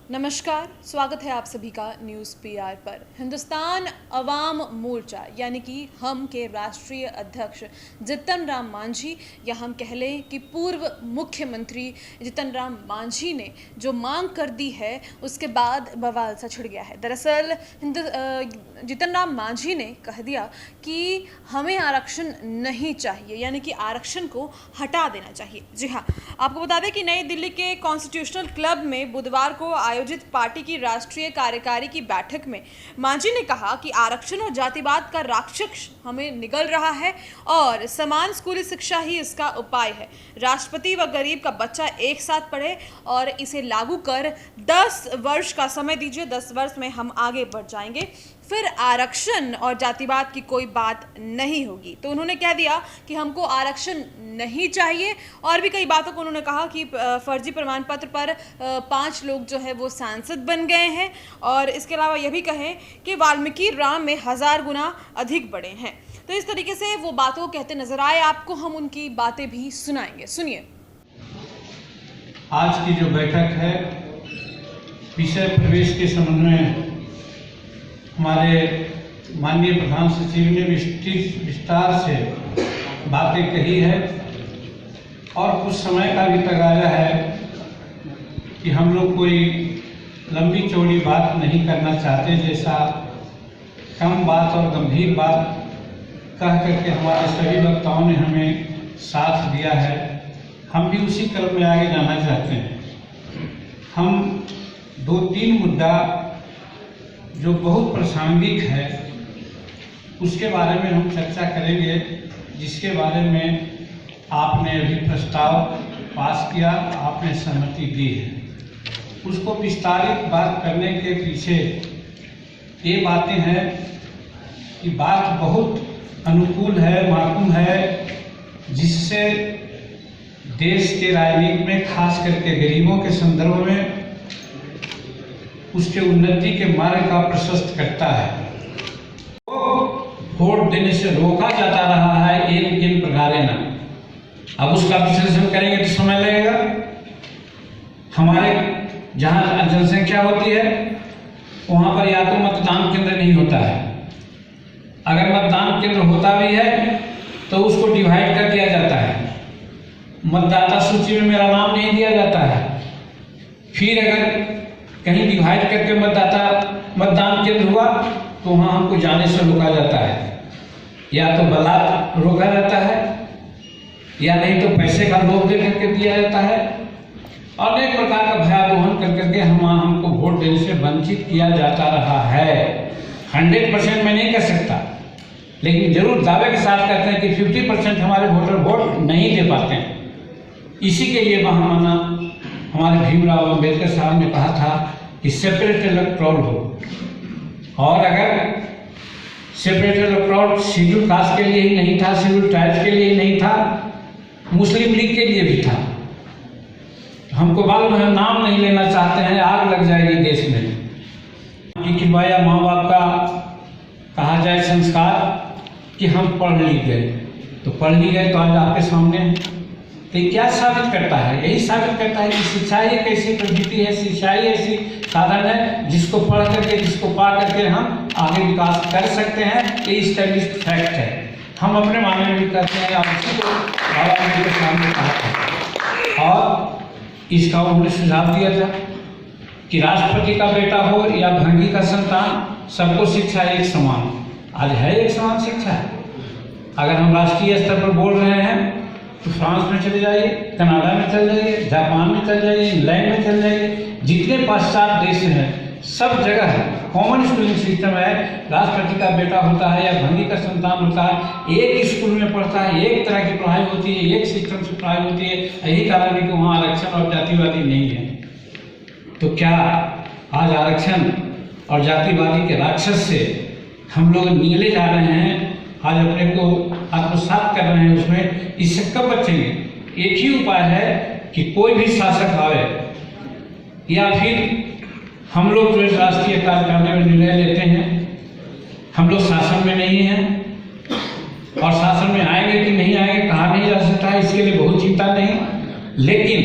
नमस्कार, स्वागत है आप सभी का न्यूज़ पीआर पर। हिंदुस्तान अवाम मोर्चा यानी कि हम के राष्ट्रीय अध्यक्ष जीतन राम मांझी या हम कह लें कि पूर्व मुख्यमंत्री जीतन राम मांझी ने जो मांग कर दी है उसके बाद बवाल सा छिड़ गया है। दरअसल जीतन राम मांझी ने कह दिया कि हमें आरक्षण नहीं चाहिए, यानी कि आरक्षण को हटा देना चाहिए। जी हाँ, आपको बता दें कि नई दिल्ली के कॉन्स्टिट्यूशनल क्लब में बुधवार को आयोजित पार्टी की राष्ट्रीय कार्यकारी की बैठक में मांझी ने कहा कि आरक्षण और जातिवाद का राक्षस हमें निगल रहा है और समान स्कूली शिक्षा ही इसका उपाय है। राष्ट्रपति व गरीब का बच्चा एक साथ पढ़े और इसे लागू कर 10 वर्ष का समय दीजिए। 10 वर्ष में हम आगे बढ़ जाएंगे, फिर आरक्षण और जातिवाद की कोई बात नहीं होगी। तो उन्होंने कह दिया कि हमको आरक्षण नहीं चाहिए। और भी कई बातों को उन्होंने कहा कि फर्जी प्रमाण पत्र पर 5 लोग जो है वो सांसद बन गए हैं और इसके अलावा यह भी कहें कि वाल्मीकि राम में 1000 गुना अधिक बड़े हैं। तो इस तरीके से वो बातों कहते नजर आए। आपको हम उनकी बातें भी सुनाएंगे, सुनिए। आज की जो बैठक है विषय प्रवेश के संबंध में हमारे माननीय प्रधान सचिव ने विस्तार से बातें कही है और कुछ समय का भी तकाजा है कि हम लोग कोई लंबी चौड़ी बात नहीं करना चाहते, जैसा कम बात और गंभीर बात कह करके हमारे सभी वक्ताओं ने हमें साथ दिया है। हम भी उसी क्रम में आगे जाना चाहते हैं। हम 2-3 मुद्दा जो बहुत प्रासंगिक है उसके बारे में हम चर्चा करेंगे, जिसके बारे में आपने अभी प्रस्ताव पास किया, आपने सहमति दी है। उसको विस्तारित बात करने के पीछे ये बातें हैं कि बात बहुत अनुकूल है, माकूल है, जिससे देश के राजनीति में खास करके गरीबों के संदर्भ में उसके उन्नति के मार्ग का प्रशस्त करता है। वोट देने से रोका जाता रहा है इन प्रकारे ना। अब उसका विश्लेषण करेंगे तो समय लगेगा। हमारे जहाँ जनसंख्या होती है वहाँ पर या तो मतदान केंद्र नहीं होता है, अगर मतदान केंद्र होता भी है तो उसको डिवाइड कर दिया जाता है, मतदाता सूची में मेरा नाम नहीं दिया जाता है। फिर अगर कहीं डिवाइड करके मतदान केंद्र हुआ तो वहाँ हमको जाने से रोका जाता है, या तो बलात् रोका जाता है या नहीं तो पैसे का लोभ दे करके दिया जाता है। अनेक प्रकार का भयावह कर करके हमको वोट देने से वंचित किया जाता रहा है। 100% मैं नहीं कह सकता, लेकिन जरूर दावे के साथ कहते हैं कि 50% हमारे वोटर वोट नहीं दे पाते हैं। इसी के लिए बहाना हमारे भीमराव अम्बेडकर साहब ने कहा था कि सेपरेट इलेक्टोरल हो, और अगर सेपरेट इलेक्टोरल शेड्यूल कास्ट के लिए ही नहीं था, शेड्यूल ट्राइब्स के लिए ही नहीं था, मुस्लिम लीग के लिए भी था। हमको मालूम है, नाम नहीं लेना चाहते हैं, आग लग जाएगी देश में। कि भाई माँ बाप का कहा जाए संस्कार कि हम पढ़ लिख गए, तो पढ़ लिख गए तो आज आपके सामने है। तो क्या साबित करता है? यही साबित करता है कि शिक्षा ही एक ऐसी प्रवृत्ति है, शिक्षा ही ऐसी साधन है जिसको पढ़ करके, जिसको पा करके हम आगे विकास कर सकते हैं। ये स्टैब्लिश्ड फैक्ट है, हम अपने मामले में भी करते हैं। आप इसी को बाबा के सामने कहा था और इसका उन्होंने सुझाव दिया था कि राष्ट्रपति का बेटा हो या भंगी का संतान, सबको शिक्षा एक समान। आज है एक समान शिक्षा है। अगर हम राष्ट्रीय स्तर पर बोल रहे हैं तो फ्रांस में चले जाइए, कनाडा में चले जाइए, जापान में चले जाइए, इंग्लैंड में चले जाइए, जितने पाश्चात्य देश हैं सब जगह कॉमन स्कूलिंग सिस्टम है। राष्ट्रपति का बेटा होता है या भंगी का संतान होता है, एक स्कूल में पढ़ता है, एक तरह की पढ़ाई होती है, एक सिस्टम से पढ़ाई होती है। यही कारण है कि वहाँ आरक्षण और जातिवादी नहीं है। तो क्या आज आरक्षण और जातिवादी के राक्षस से हम लोग निगले जा रहे हैं, आज अपने को आत्मसात कर रहे हैं उसमें? इससे कब बचेंगे? एक ही उपाय है कि कोई भी शासक आवे या फिर हम लोग जो राष्ट्रीय कार्यकारिणी में निर्णय लेते हैं, हम लोग शासन में नहीं हैं और शासन में आएंगे कि नहीं आएंगे कहा नहीं जा सकता है, इसके लिए बहुत चिंता नहीं। लेकिन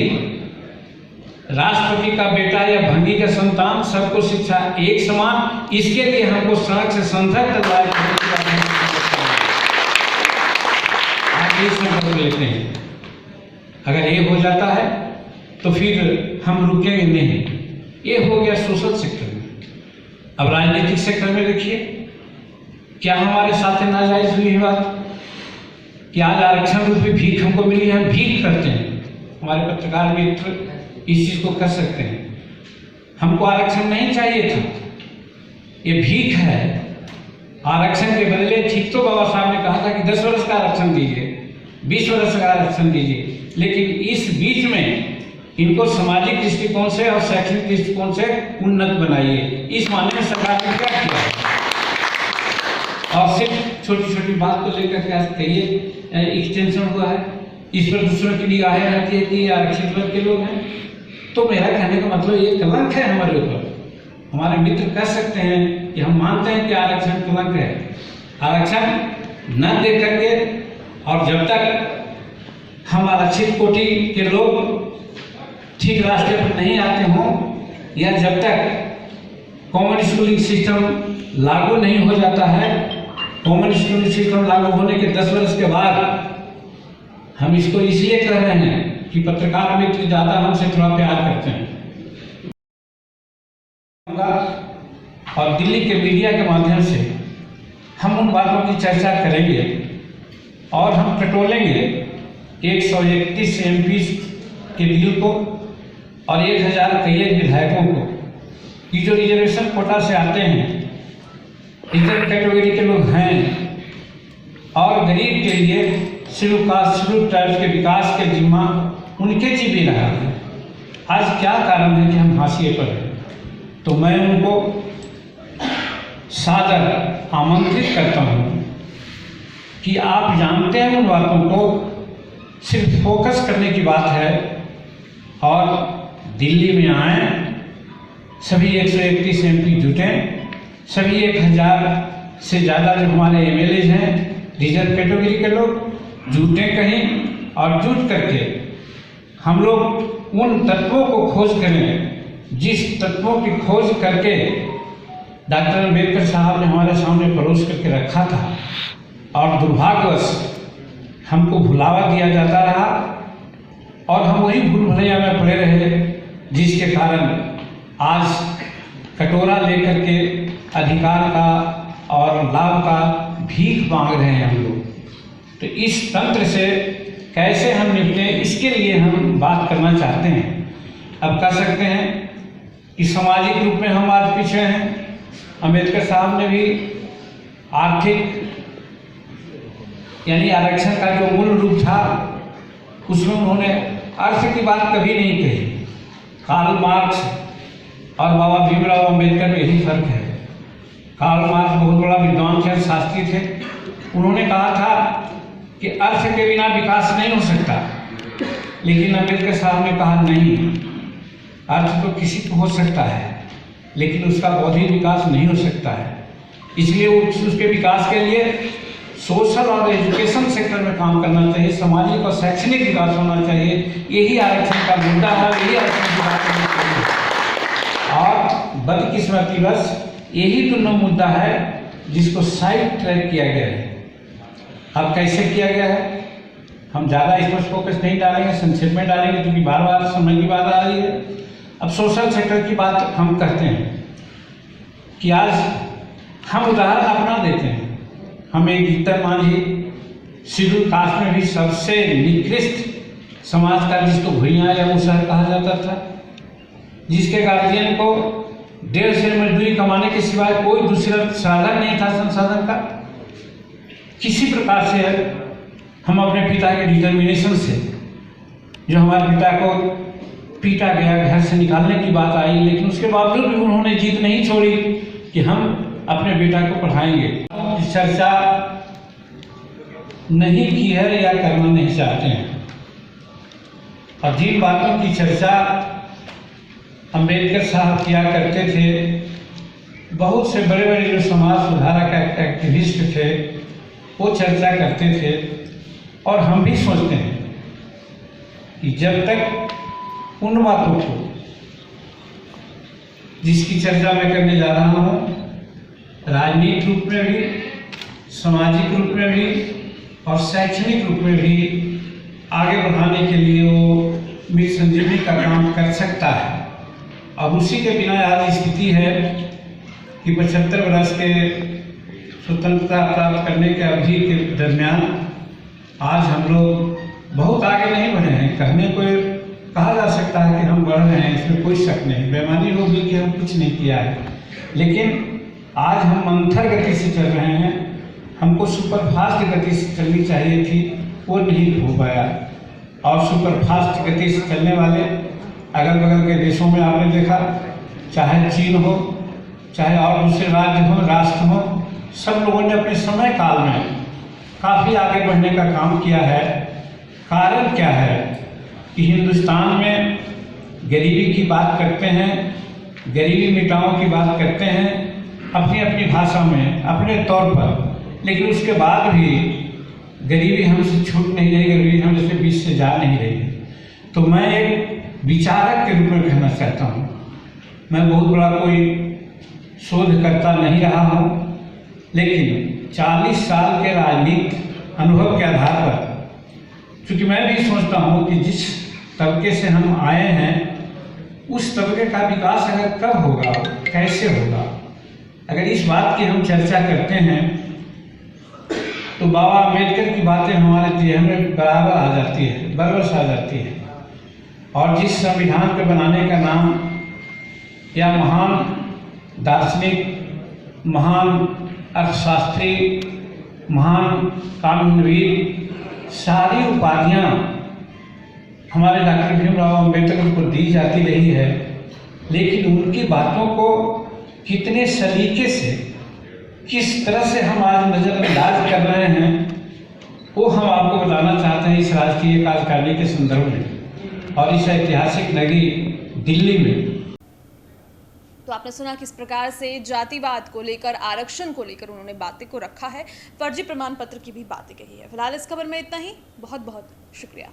राष्ट्रपति का बेटा या भंगी का संतान, सबको शिक्षा एक समान, इसके लिए हमको सड़क से संसद लेते हैं। अगर ये हो जाता है तो फिर हम रुकेंगे नहीं। ये हो गया सोशल सेक्टर में। अब राजनीतिक सेक्टर में देखिए, क्या हमारे साथ नाजायज हुई है बात कि आज आरक्षण रूप में भीख हमको मिली है, भीख करते हैं। हमारे पत्रकार मित्र इस चीज को कर सकते हैं। हमको आरक्षण नहीं चाहिए था, ये भीख है। आरक्षण के बदले ठीक तो बाबा साहब ने कहा था कि 10 वर्ष का आरक्षण दीजिए, 20 वर्ष का आरक्षण दीजिए, लेकिन इस बीच में इनको सामाजिक दृष्टिकोण से और शैक्षणिक दृष्टिकोण से उन्नत बनाइए। इस मामले में सरकार ने क्या किया है? और सिर्फ छोटी छोटी बात को लेकर क्या कहिए एक्सटेंशन हुआ है, इस पर दूसरों की निगाहें रहती है कि आरक्षित वर्ग के लोग हैं। तो मेरा कहने का मतलब ये कलंक है हमारे ऊपर। हमारे मित्र कह सकते हैं कि हम मानते हैं कि आरक्षण कलंक है। आरक्षण न दे करके और जब तक हम आरक्षित कोटि के लोग ठीक रास्ते पर नहीं आते हों, या जब तक कॉमन स्कूलिंग सिस्टम लागू नहीं हो जाता है, कॉमन स्कूलिंग सिस्टम लागू होने के 10 वर्ष के बाद, हम इसको इसलिए कर रहे हैं कि पत्रकार मित्र ज्यादा हमसे थोड़ा प्यार करते हैं और दिल्ली के मीडिया के माध्यम से हम उन बातों की चर्चा करेंगे और हम टटोलेंगे 131 MP के बिल को और 1000 कई विधायकों को कि जो रिजर्वेशन कोटा से आते हैं, रिजर्व कैटेगरी के लोग हैं और गरीब के लिए शेड्यूल कास्ट शेड्यूल ट्राइब्स के विकास के जिम्मा उनके जी भी रहा है। आज क्या कारण है कि हम हाशिए पर हैं? तो मैं उनको सादर आमंत्रित करता हूं कि आप जानते हैं उन बातों को सिर्फ फोकस करने की बात है और दिल्ली में आए, सभी 131 MP जुटें, सभी 1000 से ज़्यादा जो हमारे MLAs हैं रिजर्व कैटेगरी के लोग जुटें कहीं और जुट करके हम लोग उन तत्वों को खोज करें जिस तत्वों की खोज करके डॉक्टर अम्बेडकर साहब ने हमारे सामने परोस करके रखा था और दुर्भाग्यवश हमको भुलावा दिया जाता रहा और हम वही भूल भुलैया में पड़े रहे, जिसके कारण आज कटोरा लेकर के अधिकार का और लाभ का भीख मांग रहे हैं हम लोग। तो इस तंत्र से कैसे हम निपटें, इसके लिए हम बात करना चाहते हैं। अब कह सकते हैं कि सामाजिक रूप में हम आज पीछे हैं। अम्बेडकर साहब ने भी आर्थिक यानी आरक्षण का जो मूल रूप था उसमें उन्होंने अर्थ की बात कभी नहीं कही। कार्ल मार्क्स और बाबा भीमराव अम्बेडकर में यही फर्क है। कार्ल मार्क्स बहुत बड़ा विद्वान थे, शास्त्री थे। उन्होंने कहा था कि अर्थ के बिना विकास नहीं हो सकता, लेकिन अम्बेडकर साहब ने कहा नहीं, अर्थ तो किसी को हो सकता है लेकिन उसका बौद्धिक विकास नहीं हो सकता है। इसलिए उसके विकास के लिए सोशल और एजुकेशन सेक्टर में काम करना चाहिए, सामाजिक और शैक्षणिक विकास होना चाहिए। यही आरक्षण का मुद्दा है, यही आरक्षण की बात करनी चाहिए। और बदकिस्मतीवश यही दोनों मुद्दा है जिसको साइड ट्रैक किया गया है। अब कैसे किया गया है हम ज़्यादा इस पर फोकस नहीं डालेंगे, संक्षेप में डालेंगे क्योंकि बार बार समय की बात आ रही है। अब सोशल सेक्टर की बात हम करते हैं कि आज हम उदाहरण अपना देते हैं। हम एक जीतन मांझी शेड्यूल कास्ट में भी सबसे निकृष्ट समाज का, जिसको भुइयाँ या मुसहर कहा जाता था, जिसके गार्जियन को 1.5 से मजदूरी कमाने के सिवाय कोई दूसरा साधन नहीं था संसाधन का। किसी प्रकार से हम अपने पिता के डिटर्मिनेशन से, जो हमारे पिता को पीटा गया, घर से निकालने की बात आई, लेकिन उसके बावजूद भी उन्होंने जीत नहीं छोड़ी कि हम अपने बेटा को पढ़ाएंगे। चर्चा नहीं की है या करना नहीं चाहते हैं। और जिन बातों की चर्चा अम्बेडकर साहब किया करते थे, बहुत से बड़े बड़े जो समाज सुधारक एक्टिविस्ट थे वो चर्चा करते थे। और हम भी सोचते हैं कि जब तक उन बातों को जिसकी चर्चा मैं करने जा रहा हूँ, राजनीतिक रूप में भी, सामाजिक रूप में भी और शैक्षणिक रूप में भी आगे बढ़ाने के लिए वो मृत संजीवनी का काम कर सकता है। अब उसी के बिना आज स्थिति है कि 75 वर्ष के स्वतंत्रता प्राप्त करने के अवधि के दरमियान आज हम लोग बहुत आगे नहीं बढ़े हैं। कहने को कहा जा सकता है कि हम बढ़ रहे हैं, इसमें कोई शक नहीं, बेईमानी होगी कि हम कुछ नहीं किया है, लेकिन आज हम मंथर गति से चल रहे हैं। हमको सुपरफास्ट गति से चलनी चाहिए थी, वो नहीं हो पाया। और सुपरफास्ट गति से चलने वाले अगल बगल के देशों में आपने देखा, चाहे चीन हो, चाहे और दूसरे राज्य हो, राष्ट्र हो, सब लोगों ने अपने समय काल में काफ़ी आगे बढ़ने का काम किया है। कारण क्या है कि हिंदुस्तान में गरीबी की बात करते हैं, गरीबी मिटाओं की बात करते हैं अपनी अपनी भाषा में, अपने तौर पर, लेकिन उसके बाद भी गरीबी हमसे छूट नहीं रही, गरीबी हमसे बीच से जा नहीं रही। तो मैं एक विचारक के रूप में कहना चाहता हूँ, मैं बहुत बड़ा कोई शोधकर्ता नहीं रहा हूँ, लेकिन 40 साल के राजनीतिक अनुभव के आधार पर, क्योंकि मैं भी सोचता हूँ कि जिस तबके से हम आए हैं उस तबके का विकास अगर कब होगा, कैसे होगा, अगर इस बात की हम चर्चा करते हैं तो बाबा अम्बेडकर की बातें हमारे देह में बराबर आ जाती है, बरबस आ जाती है। और जिस संविधान के बनाने का नाम या महान दार्शनिक, महान अर्थशास्त्री, महान कानूनविद, सारी उपाधियाँ हमारे डॉक्टर भीमराव अम्बेडकर को दी जाती रही है, लेकिन उनकी बातों को कितने सलीके से, किस तरह से हम आज नज़रअंदाज कर रहे हैं, वो हम आपको बताना चाहते हैं इस राष्ट्रीय कार्यकारिणी के संदर्भ में और इस ऐतिहासिक नगरी दिल्ली में। तो आपने सुना किस प्रकार से जातिवाद को लेकर, आरक्षण को लेकर उन्होंने बातें को रखा है, फर्जी प्रमाण पत्र की भी बातें कही है। फिलहाल इस खबर में इतना ही, बहुत बहुत शुक्रिया।